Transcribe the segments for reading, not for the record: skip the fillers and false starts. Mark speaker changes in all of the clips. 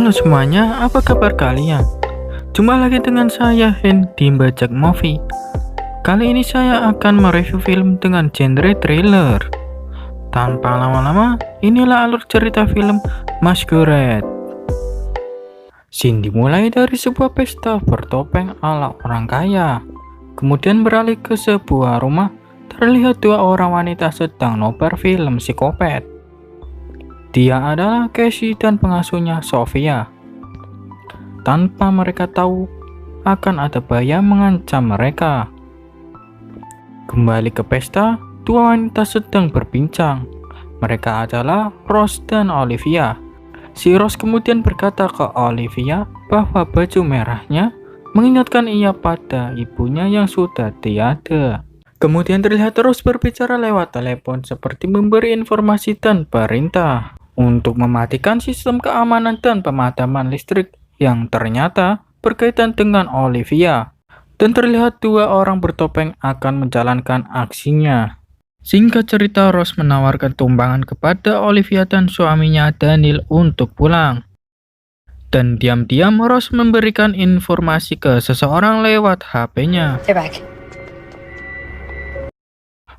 Speaker 1: Halo semuanya, apa kabar kalian? Jumpa lagi dengan saya Hen di Bajak Movie. Kali ini saya akan mereview film dengan genre thriller. Tanpa lama-lama, inilah alur cerita film Masquerade. Scene dimulai dari sebuah pesta bertopeng ala orang kaya. Kemudian beralih ke sebuah rumah, terlihat dua orang wanita sedang nobar film psikopat. Dia adalah Casey dan pengasuhnya Sofia. Tanpa mereka tahu, akan ada bahaya mengancam mereka. Kembali ke pesta, dua wanita sedang berbincang. Mereka adalah Rose dan Olivia. Si Rose kemudian berkata ke Olivia bahwa baju merahnya mengingatkan ia pada ibunya yang sudah tiada. Kemudian terlihat Rose berbicara lewat telepon seperti memberi informasi dan perintah untuk mematikan sistem keamanan dan pemadaman listrik yang ternyata berkaitan dengan Olivia. Dan terlihat dua orang bertopeng akan menjalankan aksinya. Singkat cerita, Rose menawarkan tumbangan kepada Olivia dan suaminya Daniel untuk pulang. Dan diam-diam Rose memberikan informasi ke seseorang lewat HP-nya.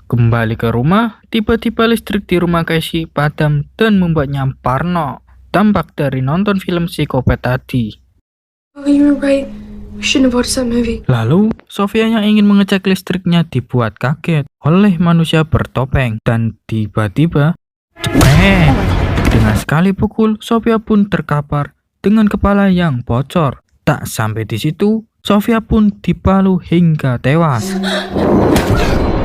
Speaker 1: Kembali ke rumah, tiba-tiba listrik di rumah Casey padam dan membuatnya parno. Tampak dari nonton film psikopat tadi.
Speaker 2: Oh, you were right. We shouldn't have watched that movie.
Speaker 1: Lalu, Sofia yang ingin mengecek listriknya dibuat kaget oleh manusia bertopeng dan tiba-tiba ceprek. Dengan sekali pukul, Sofia pun terkapar dengan kepala yang bocor. Tak sampai di situ, Sofia pun dipalu hingga tewas.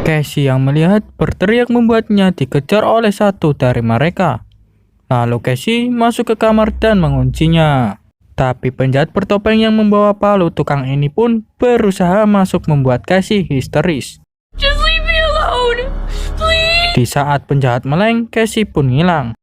Speaker 1: Casey yang melihat berteriak membuatnya dikejar oleh satu dari mereka. Lalu Casey masuk ke kamar dan menguncinya. Tapi penjahat bertopeng yang membawa palu tukang ini pun berusaha masuk membuat Casey histeris.
Speaker 2: Just leave me alone, please.
Speaker 1: Di saat penjahat meleng, Casey pun hilang.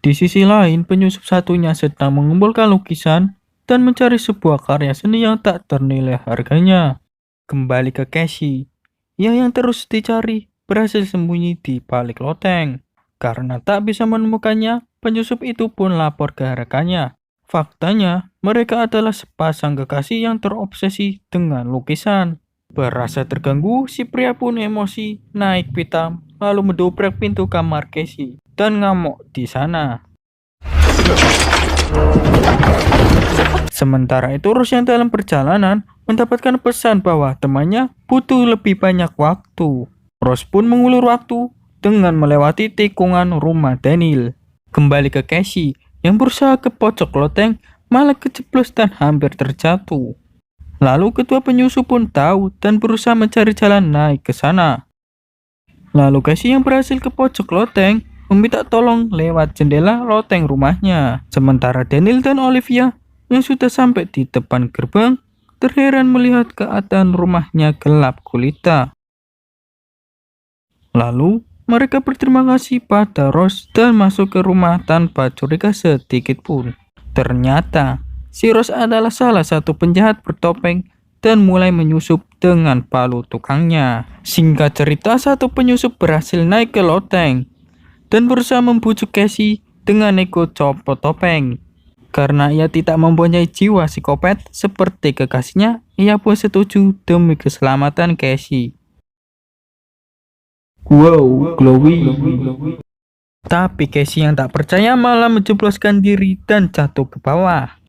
Speaker 1: Di sisi lain, penyusup satunya sedang mengumpulkan lukisan dan mencari sebuah karya seni yang tak ternilai harganya. Kembali ke Casey, ia yang terus dicari berhasil sembunyi di balik loteng. Karena tak bisa menemukannya, penyusup itu pun lapor ke rekannya. Faktanya, mereka adalah sepasang kekasih yang terobsesi dengan lukisan. Berasa terganggu, si pria pun emosi, naik pitam, lalu mendobrak pintu kamar Casey dan ngamuk di sana. Sementara itu, Rose yang dalam perjalanan mendapatkan pesan bahwa temannya butuh lebih banyak waktu. Rose pun mengulur waktu dengan melewati tikungan rumah Daniel. Kembali ke Casey yang berusaha ke pojok loteng, malah kejeblos dan hampir terjatuh. Lalu ketua penyusup pun tahu dan berusaha mencari jalan naik ke sana. Lalu Casey yang berhasil ke pojok loteng meminta tolong lewat jendela loteng rumahnya. Sementara Daniel dan Olivia yang sudah sampai di depan gerbang terheran melihat keadaan rumahnya gelap gulita. Lalu mereka berterima kasih pada Rose dan masuk ke rumah tanpa curiga sedikit pun. Ternyata si Rose adalah salah satu penjahat bertopeng dan mulai menyusup dengan palu tukangnya. Singkat cerita, satu penyusup berhasil naik ke loteng dan berusaha membujuk Casey dengan nego copot topeng. Karena ia tidak mempunyai jiwa psikopat seperti kekasihnya, ia pun setuju demi keselamatan Casey. Wow, glowy. Tapi Casey yang tak percaya malah menjebloskan diri dan jatuh ke bawah.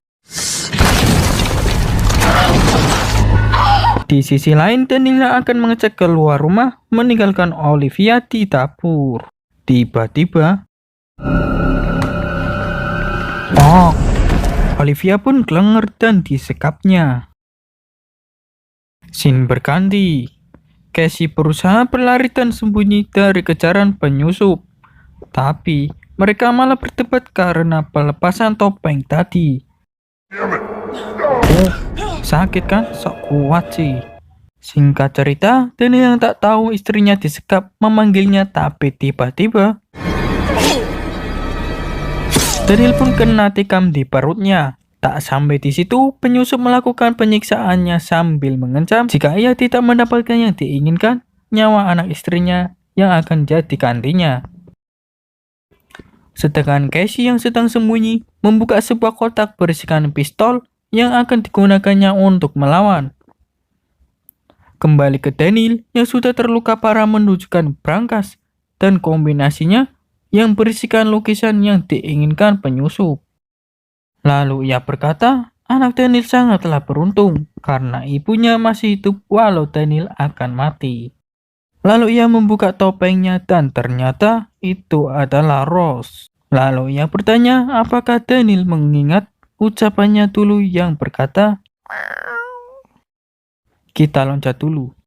Speaker 1: Di sisi lain, Daniel akan mengecek keluar rumah, meninggalkan Olivia di dapur. Tiba-tiba, Olivia pun kelenger dan disekapnya. Scene berganti. Casey berusaha berlari dan sembunyi dari kejaran penyusup. Tapi mereka malah berdebat karena pelepasan topeng tadi. Oh, sakit kan? Sok kuat sih. Singkat cerita, Daniel yang tak tahu istrinya disekap memanggilnya, tapi tiba-tiba Daniel pun kena tikam di perutnya. Tak sampai di situ, penyusup melakukan penyiksaannya sambil mengancam jika ia tidak mendapatkan yang diinginkan, nyawa anak istrinya yang akan jadi gantinya. Sedangkan Casey yang sedang sembunyi membuka sebuah kotak berisikan pistol yang akan digunakannya untuk melawan. Kembali ke Daniel yang sudah terluka parah menunjukkan brankas dan kombinasinya yang berisikan lukisan yang diinginkan penyusup. Lalu ia berkata, anak Daniel sangatlah beruntung karena ibunya masih hidup walau Daniel akan mati. Lalu ia membuka topengnya dan ternyata itu adalah Rose. Lalu ia bertanya apakah Daniel mengingat ucapannya dulu yang berkata, kita loncat dulu.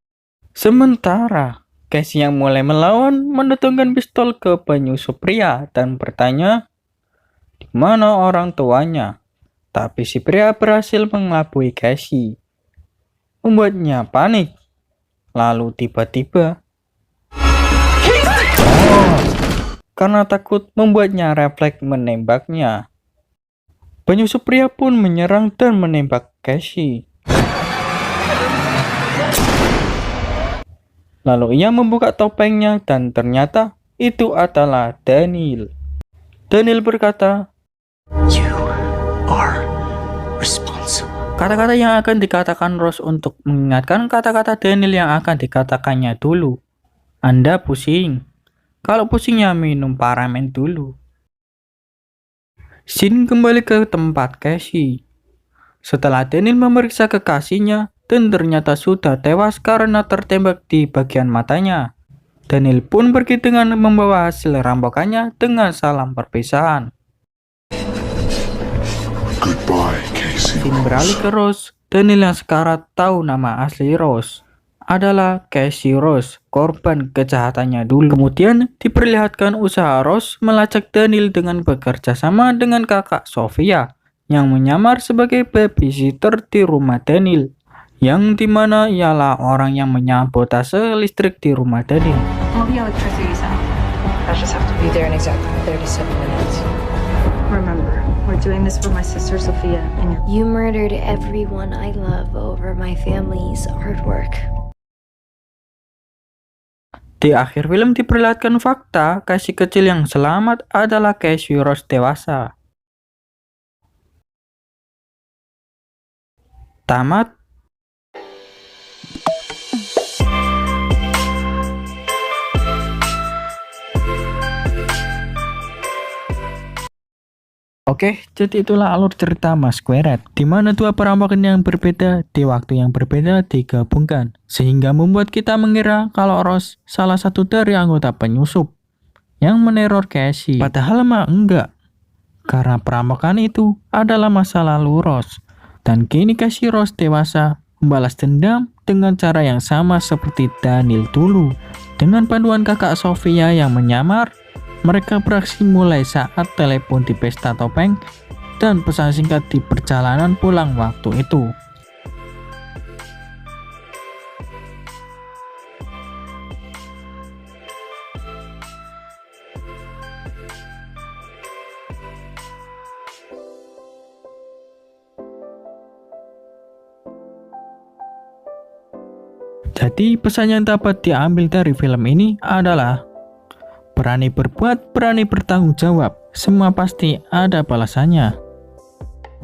Speaker 1: Sementara Casey yang mulai melawan mendatangkan pistol ke penyusup pria dan bertanya, di mana orang tuanya? Tapi si pria berhasil mengelabui Casey, membuatnya panik. Lalu tiba-tiba, karena takut membuatnya refleks menembaknya. Penyusup pria pun menyerang dan menembak Casey. Lalu ia membuka topengnya dan ternyata itu adalah Daniel. Daniel berkata,
Speaker 3: You are responsible.
Speaker 1: kata-kata yang akan dikatakan Rose untuk mengingatkan kata-kata Daniel yang akan dikatakannya dulu. Anda pusing. Kalau pusingnya minum paramen dulu. Scene kembali ke tempat Casey. Setelah Daniel memeriksa kekasihnya dan ternyata sudah tewas karena tertembak di bagian matanya, Daniel pun pergi dengan membawa hasil rampokannya dengan salam perpisahan.
Speaker 3: Goodbye, Casey.
Speaker 1: Scene beralih ke Rose. Daniel yang sekarat tahu nama asli Rose adalah Casey Rose, korban kejahatannya dulu. Kemudian diperlihatkan usaha Rose melacak Daniel dengan bekerja sama dengan kakak Sofia yang menyamar sebagai babysitter di rumah Daniel, yang dimana ialah orang yang menyabotase listrik di rumah Daniel.
Speaker 4: Well, the electricity's out. I just have to be there in exactly 37 minutes. Remember, we're doing this for my sister Sophia and
Speaker 5: You murdered everyone I love over my family's artwork.
Speaker 1: Di akhir film diperlihatkan fakta Casey kecil yang selamat adalah Casey Rose dewasa. Tamat. Oke, jadi itulah alur cerita Masquerade, di mana dua perampokan yang berbeda di waktu yang berbeda digabungkan, sehingga membuat kita mengira kalau Rose salah satu dari anggota penyusup yang meneror Casey. Padahal mah enggak, karena perampokan itu adalah masa lalu Rose, dan kini Casey Rose dewasa membalas dendam dengan cara yang sama seperti Daniel dulu. Dengan panduan kakak Sofia yang menyamar, mereka beraksi mulai saat telepon di pesta topeng dan pesan singkat di perjalanan pulang waktu itu. Jadi pesan yang dapat diambil dari film ini adalah berani berbuat, berani bertanggung jawab. Semua pasti ada balasannya.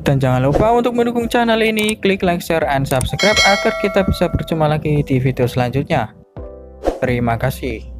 Speaker 1: Dan jangan lupa untuk mendukung channel ini, klik like, share, and subscribe agar kita bisa berjumpa lagi di video selanjutnya. Terima kasih.